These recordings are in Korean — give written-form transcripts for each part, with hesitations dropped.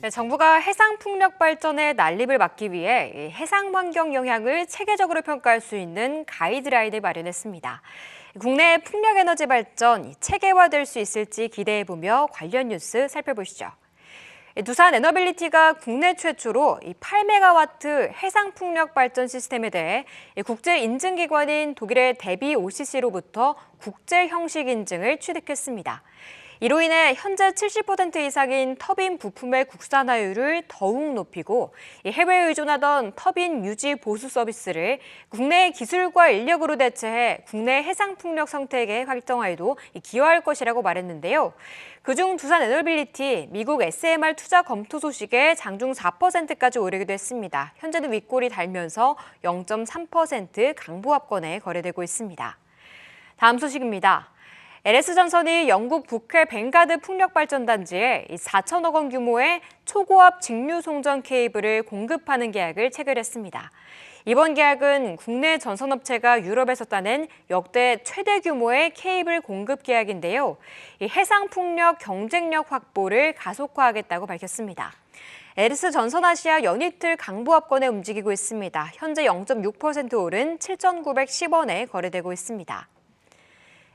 네, 정부가 해상 풍력 발전의 난립을 막기 위해 해상 환경 영향을 체계적으로 평가할 수 있는 가이드라인을 마련했습니다. 국내 풍력 에너지 발전 체계화될 수 있을지 기대해보며 관련 뉴스 살펴보시죠. 두산 에너빌리티가 국내 최초로 8메가와트 해상 풍력 발전 시스템에 대해 국제 인증기관인 독일의 데비 OCC로부터 국제 형식 인증을 취득했습니다. 이로 인해 현재 70% 이상인 터빈 부품의 국산화율을 더욱 높이고 해외에 의존하던 터빈 유지 보수 서비스를 국내 기술과 인력으로 대체해 국내 해상 풍력 생태계 활성화에도 기여할 것이라고 말했는데요. 그중 두산 에너빌리티 미국 SMR 투자 검토 소식에 장중 4%까지 오르기도 했습니다. 현재는 윗골이 달면서 0.3% 강보합권에 거래되고 있습니다. 다음 소식입니다. LS전선이 영국 북해 벵가드 풍력발전단지에 4천억 원 규모의 초고압 직류 송전 케이블을 공급하는 계약을 체결했습니다. 이번 계약은 국내 전선업체가 유럽에서 따낸 역대 최대 규모의 케이블 공급 계약인데요. 해상 풍력 경쟁력 확보를 가속화하겠다고 밝혔습니다. LS전선아시아 연이틀 강보합권에 움직이고 있습니다. 현재 0.6% 오른 7,910원에 거래되고 있습니다.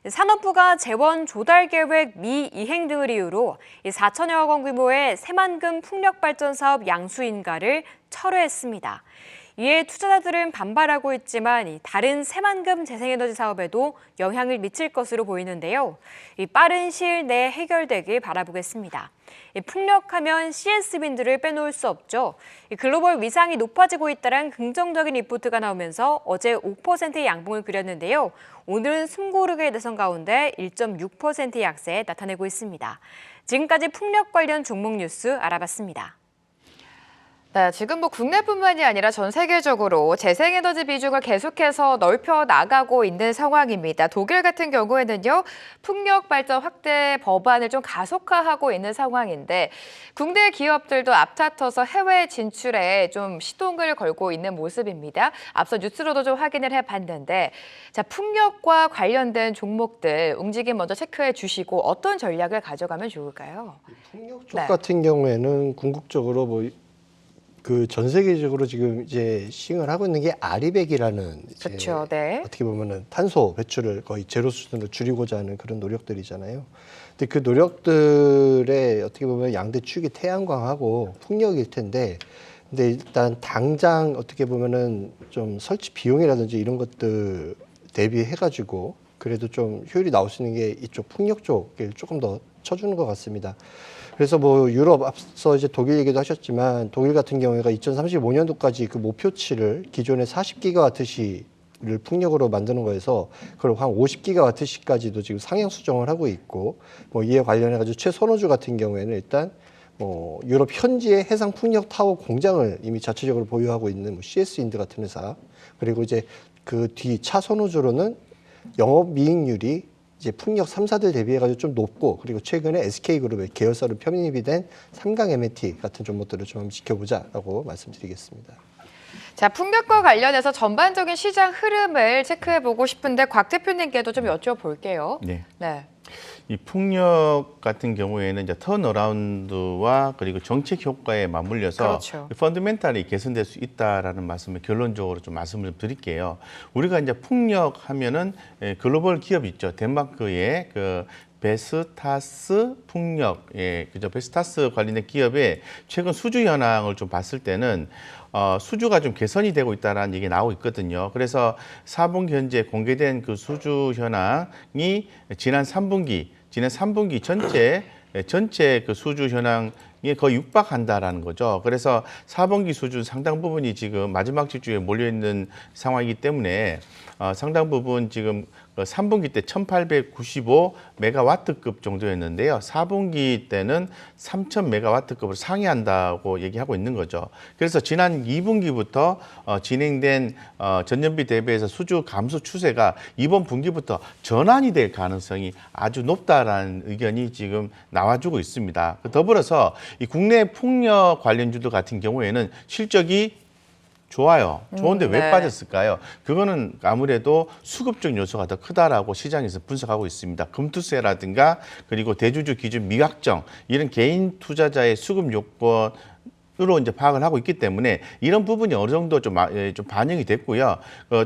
산업부가 재원 조달 계획 미이행 등을 이유로 4천여억 원 규모의 새만금 풍력발전 사업 양수인가를 철회했습니다. 이에 투자자들은 반발하고 있지만 다른 새만금 재생에너지 사업에도 영향을 미칠 것으로 보이는데요. 빠른 시일 내에 해결되길 바라보겠습니다. 풍력하면 CS윈드를 빼놓을 수 없죠. 글로벌 위상이 높아지고 있다는 긍정적인 리포트가 나오면서 어제 5%의 양봉을 그렸는데요. 오늘은 숨고르기의 대선 가운데 1.6%의 약세 나타내고 있습니다. 지금까지 풍력 관련 종목 뉴스 알아봤습니다. 네, 지금 국내뿐만이 아니라 전 세계적으로 재생에너지 비중을 계속해서 넓혀 나가고 있는 상황입니다. 독일 같은 경우에는요, 풍력 발전 확대 법안을 좀 가속화하고 있는 상황인데 국내 기업들도 앞다퉈서 해외 진출에 좀 시동을 걸고 있는 모습입니다. 앞서 뉴스로도 좀 확인을 해봤는데, 자, 풍력과 관련된 종목들 움직임 먼저 체크해 주시고 어떤 전략을 가져가면 좋을까요? 풍력 쪽 같은 경우에는 궁극적으로 그 전 세계적으로 지금 이제 시행을 하고 있는 게 아리백이라는 그렇죠. 네. 어떻게 보면은 탄소 배출을 거의 제로 수준으로 줄이고자 하는 그런 노력들이잖아요. 근데 그 노력들의 어떻게 보면 양대 축이 태양광하고 풍력일 텐데, 근데 일단 당장 어떻게 보면은 좀 설치 비용이라든지 이런 것들 대비해가지고 그래도 좀 효율이 나올 수 있는 게 이쪽 풍력 쪽을 조금 더 쳐주는 것 같습니다. 그래서 유럽 앞서 이제 독일 얘기도 하셨지만 독일 같은 경우가 2035년도까지 그 목표치를 기존의 40기가와트시를 풍력으로 만드는 거에서 그걸 한 50기가와트시까지도 지금 상향 수정을 하고 있고 이에 관련해 가지고 최선호주 같은 경우에는 일단 유럽 현지의 해상 풍력 타워 공장을 이미 자체적으로 보유하고 있는 CS 윈드 같은 회사, 그리고 이제 그 뒤 차선호주로는 영업이익률이 이제 풍력 3사들 대비해가지고 좀 높고, 그리고 최근에 SK그룹의 계열사로 편입이 된 삼강 M&T 같은 종목들을 좀 지켜보자라고 말씀드리겠습니다. 자, 풍력과 관련해서 전반적인 시장 흐름을 체크해보고 싶은데 곽 대표님께도 좀 여쭤볼게요. 네. 네. 이 풍력 같은 경우에는 이제 턴어라운드와 그리고 정책 효과에 맞물려서 그렇죠. 펀더멘탈이 개선될 수 있다라는 말씀을 결론적으로 좀 말씀을 드릴게요. 우리가 이제 풍력 하면은 글로벌 기업 있죠. 덴마크의 그 베스타스 풍력, 그죠? 베스타스 관련된 기업의 최근 수주 현황을 좀 봤을 때는 수주가 좀 개선이 되고 있다는 얘기 나오고 있거든요. 그래서 4분기 현재 공개된 그 수주 현황이 지난 3분기 전체 그 수주 현황에 거의 육박한다라는 거죠. 그래서 4분기 수주 상당 부분이 지금 마지막 주에 몰려 있는 상황이기 때문에 상당 부분 지금 3분기 때 1895 메가와트급 정도였는데요. 4분기 때는 3000 메가와트급으로 상회한다고 얘기하고 있는 거죠. 그래서 지난 2분기부터 진행된 전년비 대비해서 수주 감소 추세가 이번 분기부터 전환이 될 가능성이 아주 높다라는 의견이 지금 나와주고 있습니다. 더불어서 이 국내 풍력 관련주들 같은 경우에는 실적이 좋아요. 좋은데 왜 네. 빠졌을까요? 그거는 아무래도 수급적 요소가 더 크다라고 시장에서 분석하고 있습니다. 금투세라든가 그리고 대주주 기준 미확정 이런 개인 투자자의 수급 요건 으로 이제 파악을 하고 있기 때문에 이런 부분이 어느 정도 좀 반영이 됐고요.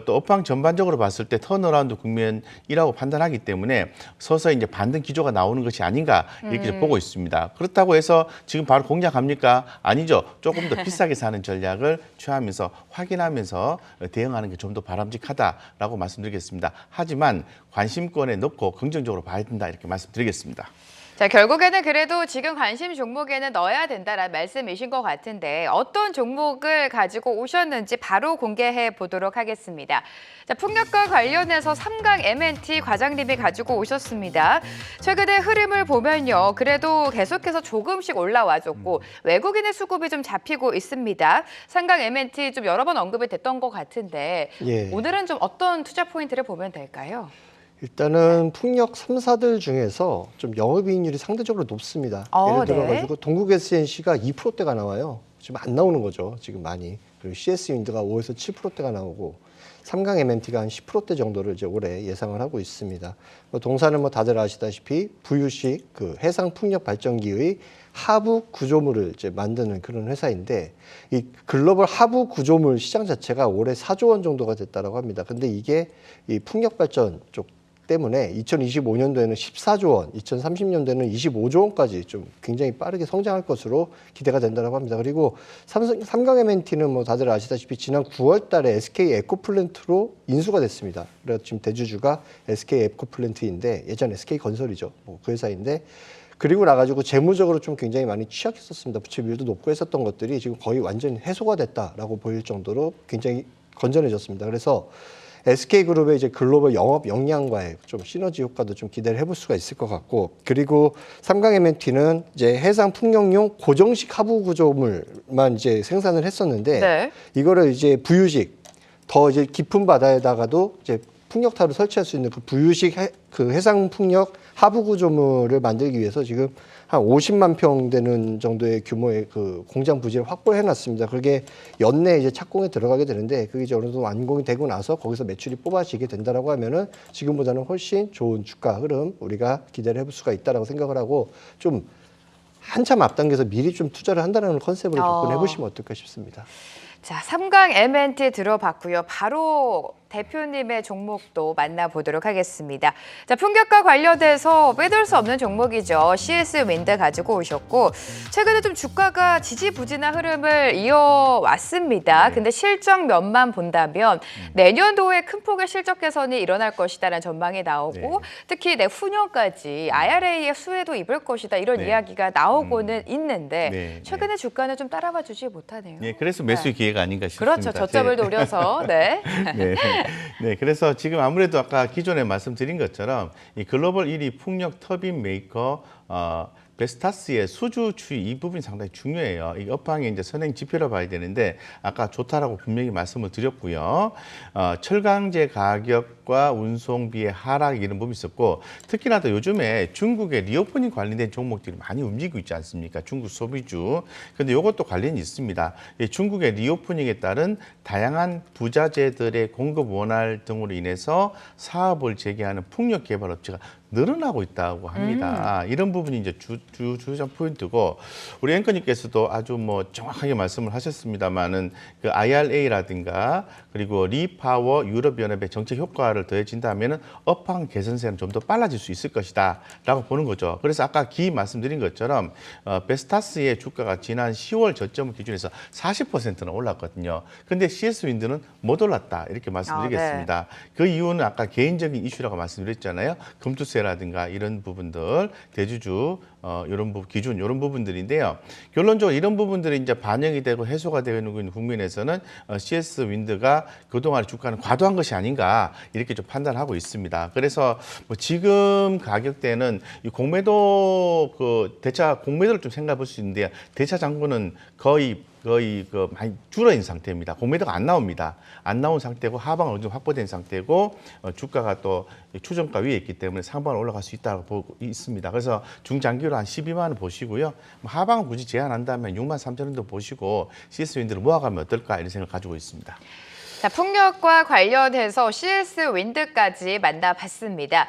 또 업황 전반적으로 봤을 때 턴어라운드 국면이라고 판단하기 때문에 서서히 이제 반등 기조가 나오는 것이 아닌가 이렇게 좀 보고 있습니다. 그렇다고 해서 지금 바로 공략합니까? 아니죠. 조금 더 비싸게 사는 전략을 취하면서 확인하면서 대응하는 게 좀 더 바람직하다라고 말씀드리겠습니다. 하지만 관심권에 넣고 긍정적으로 봐야 된다 이렇게 말씀드리겠습니다. 자, 결국에는 그래도 지금 관심 종목에는 넣어야 된다라는 말씀이신 것 같은데 어떤 종목을 가지고 오셨는지 바로 공개해 보도록 하겠습니다. 자, 풍력과 관련해서 삼강 M&T 과장님이 가지고 오셨습니다. 최근에 흐름을 보면요. 그래도 계속해서 조금씩 올라와줬고 외국인의 수급이 좀 잡히고 있습니다. 삼강 M&T 좀 여러 번 언급이 됐던 것 같은데 예. 오늘은 좀 어떤 투자 포인트를 보면 될까요? 일단은 풍력 3사들 중에서 좀 영업이익률이 상대적으로 높습니다. 예를 네. 들어가지고 동국 SNC가 2%대가 나와요. 지금 안 나오는 거죠. 지금 많이. 그리고 CS 윈드가 5에서 7%대가 나오고 삼강 M&T가 한 10%대 정도를 이제 올해 예상을 하고 있습니다. 동사는 뭐 다들 아시다시피 부유식 그 해상 풍력 발전기의 하부 구조물을 이제 만드는 그런 회사인데 이 글로벌 하부 구조물 시장 자체가 올해 4조 원 정도가 됐다라고 합니다. 근데 이게 이 풍력 발전 쪽 때문에 2025년도에는 14조 원, 2030년도에는 25조 원까지 좀 굉장히 빠르게 성장할 것으로 기대가 된다고 합니다. 그리고 삼강 M&T는 뭐 다들 아시다시피 지난 9월 달에 SK 에코플랜트로 인수가 됐습니다. 그래서 지금 대주주가 SK 에코플랜트인데 예전 SK 건설이죠. 뭐 그 회사인데 그리고 나가지고 재무적으로 좀 굉장히 많이 취약했었습니다. 부채 비율도 높고 했었던 것들이 지금 거의 완전히 해소가 됐다라고 보일 정도로 굉장히 건전해졌습니다. 그래서 SK그룹의 이제 글로벌 영업 역량과의 좀 시너지 효과도 좀 기대를 해볼 수가 있을 것 같고 그리고 삼강 M&T는 이제 해상 풍력용 고정식 하부 구조물만 이제 생산을 했었는데 네. 이거를 이제 부유식 더 이제 깊은 바다에다가도 이제 풍력탑을 설치할 수 있는 그 부유식 그 해상 풍력 하부 구조물을 만들기 위해서 지금 한 50만 평 되는 정도의 규모의 그 공장 부지를 확보해 놨습니다. 그게 연내 이제 착공에 들어가게 되는데 그게 이제 어느 정도 완공이 되고 나서 거기서 매출이 뽑아지게 된다라고 하면은 지금보다는 훨씬 좋은 주가 흐름 우리가 기대를 해볼 수가 있다라고 생각을 하고 좀 한참 앞당겨서 미리 좀 투자를 한다는 컨셉으로 접근해 보시면 어떨까 싶습니다. 자, 삼강 M&T 들어봤고요. 바로 대표님의 종목도 만나보도록 하겠습니다. 자, 풍격과 관련돼서 빼둘 수 없는 종목이죠. CS 윈드 가지고 오셨고 최근에 좀 주가가 지지부진한 흐름을 이어왔습니다. 근데 실적면만 본다면 내년도에 큰 폭의 실적 개선이 일어날 것이다라는 전망이 나오고 특히 내후년까지 IRA의 수혜도 입을 것이다 이런 이야기가 나오고는 있는데 최근에 주가는 좀 따라와 주지 못하네요. 네, 그래서 매수 기회가 아닌가 싶습니다. 그렇죠. 저점을 노려서. 네. 네, 그래서 지금 아무래도 아까 기존에 말씀드린 것처럼 이 글로벌 1위 풍력 터빈 메이커 베스타스의 수주 추이 이 부분이 상당히 중요해요. 이 업황의 이제 선행 지표로 봐야 되는데 아까 좋다라고 분명히 말씀을 드렸고요. 철강제 가격과 운송비의 하락 이런 부분이 있었고 특히나 또 요즘에 중국의 리오프닝 관련된 종목들이 많이 움직이고 있지 않습니까? 중국 소비주. 근데 이것도 관련이 있습니다. 이 중국의 리오프닝에 따른 다양한 부자재들의 공급 원활 등으로 인해서 사업을 재개하는 풍력 개발 업체가 늘어나고 있다고 합니다. 이런 부분이 이제 주장 포인트고 우리 앵커님께서도 아주 뭐 정확하게 말씀을 하셨습니다만은 그 IRA라든가 그리고 리파워 유럽연합의 정책 효과를 더해진다면은 업황 개선세는 좀 더 빨라질 수 있을 것이다라고 보는 거죠. 그래서 아까 말씀드린 것처럼 베스타스의 주가가 지난 10월 저점을 기준해서 40%는 올랐거든요. 근데 CS 윈드는 못 올랐다 이렇게 말씀드리겠습니다. 그 이유는 아까 개인적인 이슈라고 말씀드렸잖아요. 금투세라든가 이런 부분들 대주주 이런 기준 이런 부분들인데요. 결론적으로 이런 부분들이 이제 반영이 되고 해소가 되고 있는 국면에서는 CS 윈드가 그동안 주가는 과도한 것이 아닌가 이렇게 좀 판단하고 있습니다. 그래서 뭐 지금 가격대는 이 공매도 그 대차 공매도를 좀 생각해 볼 수 있는데요. 대차 잔고는 거의 거의 많이 줄어 있는 상태입니다. 공매도가 안 나옵니다. 안 나온 상태고 하방은 어느 정도 확보된 상태고 주가가 또 추정가 위에 있기 때문에 상방은 올라갈 수 있다고 보고 있습니다. 그래서 중장기로 한 12만 원 보시고요. 하방은 굳이 제한한다면 6만 3천 원도 보시고 CS-윈드를 모아가면 어떨까 이런 생각을 가지고 있습니다. 자, 풍력과 관련해서 CS 윈드까지 만나봤습니다.